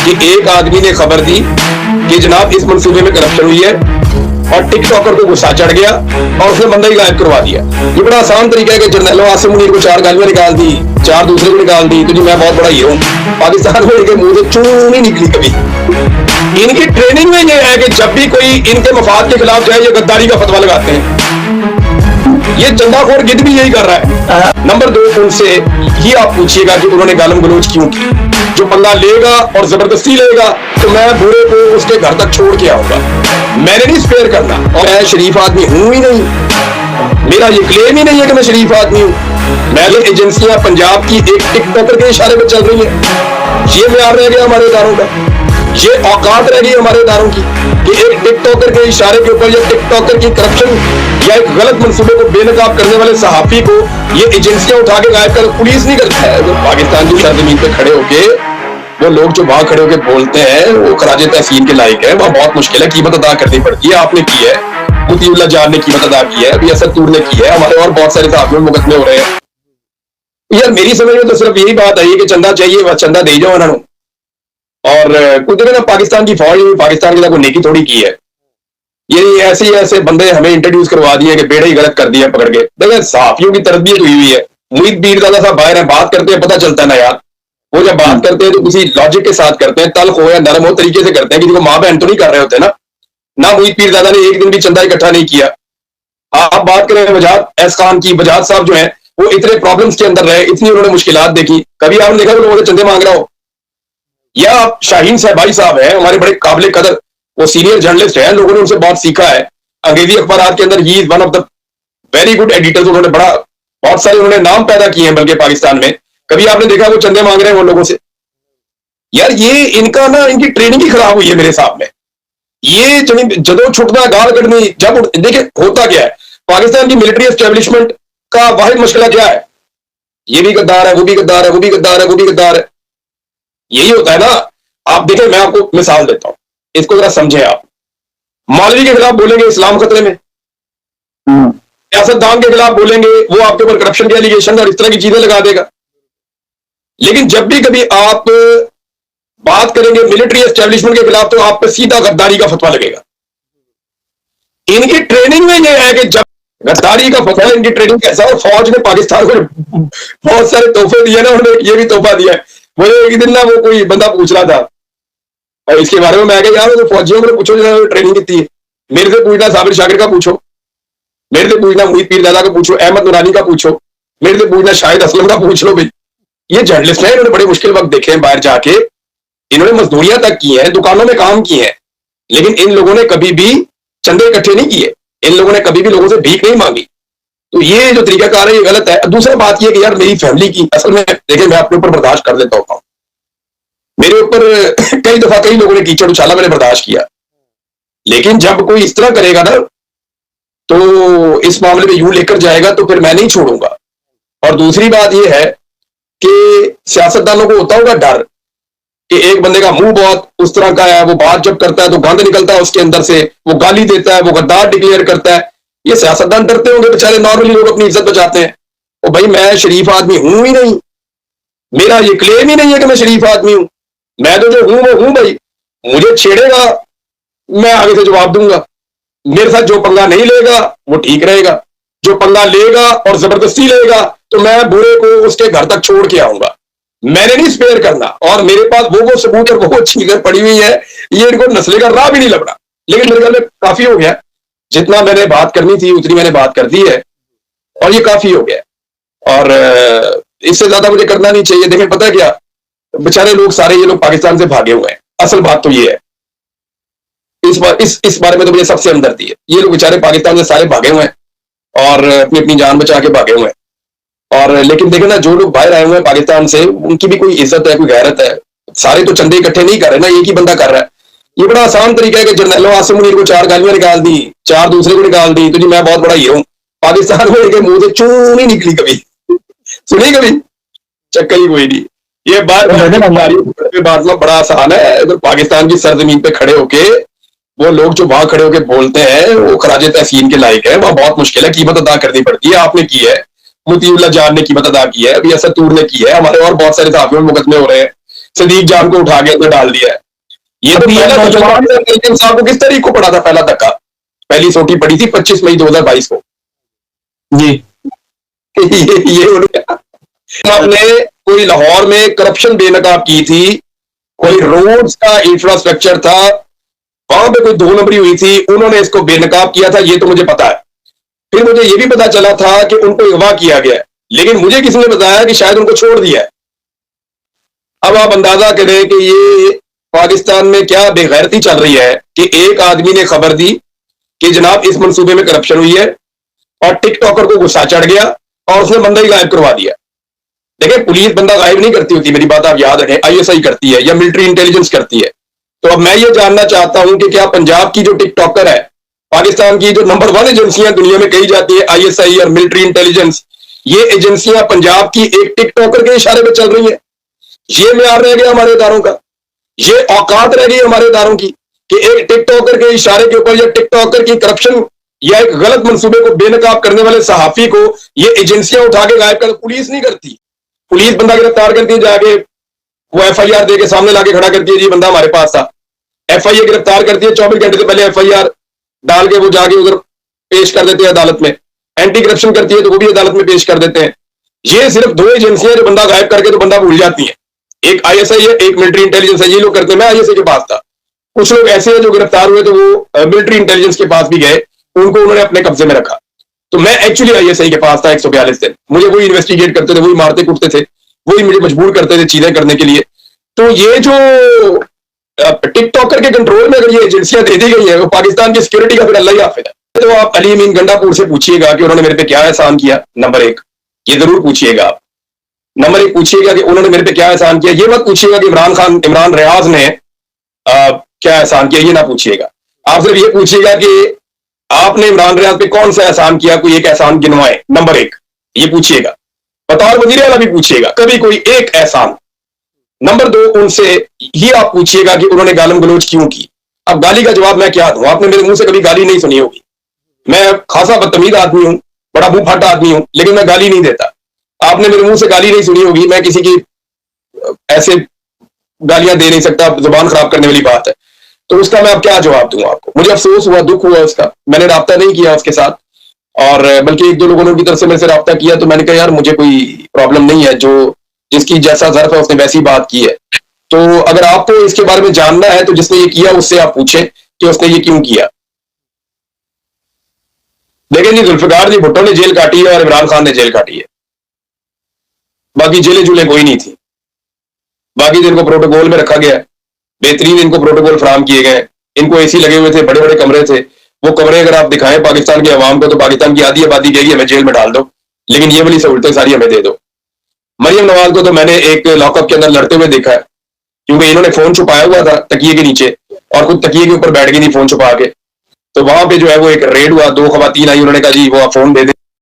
कि एक आदमी ने खबर दी कि जनाब इस मंसूबे में करप्शन हुई है और टिकटॉकर को गुस्सा चढ़ गया और उसने बंदा ही गायब करवा दिया। ये बड़ा आसान तरीका है कि जर्नैलो आसिम मुनीर को 4 गालियां निकाल दी, 4 दूसरे को निकाल दी, तो जी मैं बहुत बड़ा हीरो हूं। पाकिस्तान में इनके मुंह से चूं नहीं निकली कभी। इनकी ट्रेनिंग में ये है कि जब भी कोई इनके मफाद के खिलाफ जाए ये गद्दारी का फतवा लगाते हैं। ये चंदाखोर गिद्ध भी यही कर रहा है। नंबर 2, उनसे ही आप पूछिएगा कि उन्होंने गालम गलोच क्यों की। जो पंगा लेगा और जबरदस्ती लेगा तो मैं बुरे को उसके घर तक छोड़ के आऊंगा। मैंने नहीं स्पेयर करना, और मैं शरीफ आदमी हूं ही नहीं। मेरा ये क्लेम ही नहीं है कि मैं शरीफ आदमी हूं। मैं ये एजेंसियां पंजाब की एक टिकटॉकर के इशारे पर चल रही है। ये म्यार रह गया हमारे इदारों का, ये औकात रह गई हमारे इदारों की कि एक टिकटॉकर के इशारे के ऊपर या टिकटॉकर की करप्शन या एक गलत मंसूबे को बेनकाब करने वाले सहाफी को ये एजेंसियां उठा के गायब कर पुलिस नहीं करता है। तो पाकिस्तान की सरजमीन पे खड़े होके वो लोग जो वहां खड़े होके बोलते हैं वो खराजे तहसीन के लायक है। वहां बहुत मुश्किल है, कीमत अदा करनी पड़ती है। आपने की है, मुतीउल्लाह जान ने कीमत अदा की है, अभी असदूर ने की है, हमारे और बहुत सारे सहाफियों में मुकदमे हो रहे हैं। यार मेरी समझ में तो सिर्फ यही बात आई कि चंदा चाहिए, बस चंदा दे जाओ उन्होंने। और कुछ ना पाकिस्तान की फौज पाकिस्तान की कोई नेकी थोड़ी की है। ये ऐसे ऐसे बंदे हमें इंट्रोड्यूस करवा दिए कि बेड़ा ही गलत कर दिया पकड़ के। देखिए सहाफियों की तरबियत हुई हुई है। मुईद पीरजादा साहब बाहर है, बात करते हैं पता चलता है ना यार। वो जब बात करते हैं तो किसी लॉजिक के साथ करते हैं, तल्ख हो या नरम हो तरीके से करते हैं। किसी को माँ बहन तो नहीं कर रहे होते ना मुईद पीरजादा ने एक दिन भी चंदा इकट्ठा नहीं किया। आप बात करें वजाद एस खान की, वजाद साहब जो है वो इतने प्रॉब्लम्स के अंदर रहे, इतनी उन्होंने मुश्किलात देखी। कभी आपने देखा लोगों से चंदे मांग रहा हो? या आप शाहीन साहब भाई साहब हैं, हमारे बड़े काबिल कदर, वो सीनियर जर्नलिस्ट हैं, लोगों ने उनसे बहुत सीखा है अंग्रेजी अखबार के अंदर। He is one of the very good editors. उन्होंने बहुत सारे उन्होंने नाम पैदा किए हैं बल्कि पाकिस्तान में। कभी आपने देखा वो चंदे मांग रहे हैं वो लोगों से? यार ये इनका ना, इनकी ट्रेनिंग ही खराब हुई है मेरे हिसाब में। ये जदों छुटना गाल कटनी, जब देखिए होता क्या है पाकिस्तान की मिलिट्री एस्टेब्लिशमेंट का वाहिद मसला क्या है? ये भी गद्दार है, वो भी गद्दार है, वो भी गद्दार है, वो भी गद्दार है। यही होता है ना। आप देखें, मैं आपको मिसाल देता हूं, इसको जरा समझें आप। मौलवी के खिलाफ बोलेंगे इस्लाम खतरे में, सियासतदान के खिलाफ बोलेंगे वो आपके ऊपर करप्शन के एलिगेशन और इस तरह की चीजें लगा देगा। लेकिन जब भी कभी आप बात करेंगे मिलिट्री एस्टेब्लिशमेंट के खिलाफ तो आप पे सीधा गद्दारी का फतवा लगेगा। इनकी ट्रेनिंग में यह है कि जब गद्दारी का फतवा, इनकी ट्रेनिंग कैसा है। फौज ने पाकिस्तान को बहुत सारे तोहफे दिए ना, उन्होंने ये भी तोहफा दिया है। मुझे एक दिन ना वो कोई बंदा पूछ रहा था और इसके बारे में मैं कहा यार तो फौजियों को पूछो जो ट्रेनिंग कितनी है। मेरे से पूछना साबिर शाकिर का पूछो, मेरे से पूछना मुईद पीरजादा का पूछो, अहमद नूरानी का पूछो, मेरे से पूछना शाहिद असलम का पूछ लो। भाई ये जर्नलिस्ट है, इन्होंने बड़े मुश्किल वक्त देखे हैं बाहर जाके, इन्होंने मजदूरियां तक की हैं, दुकानों में काम किए हैं, लेकिन इन लोगों ने कभी भी चंदे इकट्ठे नहीं किए। इन लोगों ने कभी भी लोगों से भीख नहीं मांगी। तो ये जो तरीकाकार है ये गलत है। दूसरा बात यह कि यार मेरी फैमिली की असल में देखिए मैं अपने ऊपर बर्दाश्त कर लेता होता हूं। मेरे ऊपर कई दफा कई लोगों ने कीचड़ उछाला, मैंने बर्दाश्त किया। लेकिन जब कोई इस तरह करेगा ना तो इस मामले में यूं लेकर जाएगा तो फिर मैं नहीं छोड़ूंगा। और दूसरी बात यह है कि सियासतदानों को होता होगा डर कि एक बंदे का मुंह बहुत उस तरह का है, वो बात जब करता है तो गंद निकलता है उसके अंदर से, वो गाली देता है, वो गद्दार डिक्लेयर करता है। ये सियासतदान डरते होंगे बेचारे, नॉर्मली लोग अपनी इज्जत बचाते हैं। और भाई मैं शरीफ आदमी हूं ही नहीं, मेरा ये क्लेम ही नहीं है कि मैं शरीफ आदमी हूं। मैं तो जो हूं वो हूं भाई। मुझे छेड़ेगा मैं आगे से जवाब दूंगा। मेरे साथ जो पंगा नहीं लेगा वो ठीक रहेगा, जो पंगा लेगा और जबरदस्ती लेगा तो मैं बुरे को उसके घर तक छोड़ के आऊंगा। मैंने नहीं स्पेयर करना। और मेरे पास वो सबूत और वो चीजें पड़ी हुई है, ये इनको नस्ले का राह भी नहीं लग रहा। लेकिन मेरे ख्याल में काफी हो गया, जितना मैंने बात करनी थी उतनी मैंने बात कर दी है और ये काफी हो गया। और इससे ज्यादा मुझे करना नहीं चाहिए। देखें पता है क्या, बेचारे लोग सारे ये लोग पाकिस्तान से भागे हुए हैं। असल बात तो ये है, इस बारे में तो मुझे सबसे हमदर्दी है। ये लोग बेचारे पाकिस्तान से सारे भागे हुए हैं और अपनी अपनी जान बचा के भागे हुए हैं। और लेकिन देखे ना, जो लोग बाहर आए हुए हैं पाकिस्तान से, उनकी भी कोई इज्जत है, कोई गैरत है। सारे तो चंदे इकट्ठे नहीं कर रहे ना, एक ही बंदा कर रहा है। ये बड़ा आसान तरीका है कि जर्नैलो आसिम मुनीर को 4 गालियां निकाल दी, 4 दूसरे को निकाल दी, तो जी मैं बहुत बड़ा हीरो हूं। पाकिस्तान में इनके मुंह से चूं नहीं निकली कभी। सुनी कभी? चक्कर ही कोई नहीं। ये बात बड़ा आसान है। अगर पाकिस्तान की सरजमीन पे खड़े होके वो लोग जो वहां खड़े होके बोलते हैं वो खराजे तहसीन के लायक है। वहां बहुत मुश्किल है, कीमत अदा करनी पड़ती है। आपने की है, मुतीउल्लाह जान ने कीमत अदा की है, अभी असदूर ने की है, हमारे और बहुत सारे सहाफियों में मुकदमे हो रहे हैं। सदीक जान को उठा के अंदर डाल दिया है। ये तो नौजवान साहब को किस तरीके को पड़ा था पहला धक्का, पहली सोटी पड़ी थी 25 मई 2022 को जी। ये आपने कोई लाहौर में करप्शन बेनकाब की थी, कोई रोड्स का इंफ्रास्ट्रक्चर था, वहां पे कोई 2 नंबरी हुई थी, उन्होंने इसको बेनकाब किया था, ये तो मुझे पता है। फिर मुझे ये भी पता चला था कि उनको अगवा किया गया, लेकिन मुझे किसी ने बताया कि शायद उनको छोड़ दिया है। अब आप अंदाजा करें कि ये पाकिस्तान में क्या बेगैरती चल रही है कि एक आदमी ने खबर दी कि जनाब इस मंसूबे में करप्शन हुई है और टिकटॉकर को गुस्सा चढ़ गया और उसने बंदा ही गायब करवा दिया। देखिए, पुलिस बंदा गायब नहीं करती होती, मेरी बात आप याद रखें, आईएसआई करती है या मिलिट्री इंटेलिजेंस करती है। तो अब मैं ये जानना चाहता हूं कि क्या पंजाब की जो टिकटॉकर है, पाकिस्तान की जो नंबर 1 एजेंसियां दुनिया में कही जाती है, आईएसआई और मिलिट्री इंटेलिजेंस, ये एजेंसियां पंजाब की एक टिकटॉकर के इशारे पर चल रही है। ये म्यार रह गया हमारे इदारों का, ये औकात रह गई हमारे इदारों की कि एक टिकटॉकर के इशारे के ऊपर या टिकटॉकर की करप्शन या एक गलत मंसूबे को बेनकाब करने वाले सहाफी को ये एजेंसियां उठा के गायब कर, पुलिस नहीं करती। पुलिस बंदा गिरफ्तार करती है, जाके वो एफआईआर दे के सामने लाके खड़ा करती है, जी बंदा हमारे पास था। एफआईआर गिरफ्तार करती है, 24 घंटे से पहले एफआईआर डाल के वो जाके उधर पेश कर देते हैं अदालत में। एंटी करप्शन करती है तो वो भी अदालत में पेश कर देते हैं। ये सिर्फ 2 एजेंसियां जो बंदा गायब करके तो बंदा भूल जाती है, एक आईएसआई है, एक मिलिट्री इंटेलिजेंस है। ये लोग करते हैं। मैं आईएसआई के पास था, कुछ लोग ऐसे हैं जो गिरफ्तार हुए तो वो मिलिट्री इंटेलिजेंस के पास भी गए, उनको उन्होंने अपने कब्जे में रखा। तो मैं एक्चुअली आईएसआई के पास था 142 दिन, मुझे वही इन्वेस्टिगेट करते थे, वही मारते कूटते थे, वही मुझे मजबूर करते थे चीजें करने के लिए। तो ये जो टिकटॉकर के कंट्रोल में अगर ये एजेंसियां दे दी गई है, वो पाकिस्तान की सिक्योरिटी का फिर अल्लाह ही हाफिज है। तो आप अली अमीन गंडापुर से पूछिएगा कि उन्होंने मेरे पे क्या एहसान किया, नंबर 1, ये जरूर पूछिएगा आप। नंबर 1 पूछिएगा कि उन्होंने मेरे पे क्या एहसान किया। ये मत पूछिएगा कि इमरान रियाज ने क्या एहसान किया, ये ना पूछिएगा। आप सिर्फ ये पूछिएगा कि आपने इमरान रियाज पे कौन सा एहसान किया, कोई एक एहसान गिनवाए, नंबर 1 ये पूछिएगा। बतौर वजीर आला भी पूछिएगा कभी कोई एक एहसान। नंबर 2 उनसे ही आप पूछिएगा कि उन्होंने गालम गलोच क्यों की। अब गाली का जवाब मैं क्या दूं, आपने मेरे मुंह से कभी गाली नहीं सुनी होगी। मैं खासा बदतमीज आदमी हूं, बड़ा मुंह फटा आदमी हूं, लेकिन मैं गाली नहीं देता। आपने मेरे मुंह से गाली नहीं सुनी होगी, मैं किसी की ऐसे गालियां दे नहीं सकता, जुबान खराब करने वाली बात है। तो उसका मैं अब क्या जवाब दूं आपको। मुझे अफसोस हुआ, दुख हुआ उसका, मैंने राब्ता नहीं किया उसके साथ, और बल्कि 1-2 लोगों की तरफ से मेरे से राब्ता किया तो मैंने कहा यार मुझे कोई प्रॉब्लम नहीं है, जो जिसकी जैसा ज़र्फ है उसने वैसी बात की है। तो अगर आपको इसके बारे में जानना है तो जिसने ये किया उससे आप पूछें कि उसने ये क्यों किया। लेकिन जी जुल्फिकार जी भुट्टो ने जेल काटी है और इमरान खान ने जेल काटी है, बाकी जेलें जुलें कोई नहीं थी। बाकी तो इनको प्रोटोकॉल में रखा गया, बेहतरीन इनको प्रोटोकॉल फराम किए गए, इनको एसी लगे हुए थे, बड़े बड़े कमरे थे। वो कमरे अगर आप दिखाएं पाकिस्तान की आवाम को तो पाकिस्तान की आधी आबादी कहेगी हमें जेल में डाल दो, लेकिन ये वाली सहूलतें सारी हमें दे दो। मरियम नवाज को तो मैंने एक लॉकअप के अंदर लड़ते हुए देखा है, क्योंकि इन्होंने फोन छुपाया हुआ था तकिए के नीचे और खुद तकिए के ऊपर बैठ गई थी फोन छुपा के। तो वहां पे जो है वो एक रेड हुआ, 2 खवातीन आई, उन्होंने कहा जी वो आप फोन दे दें।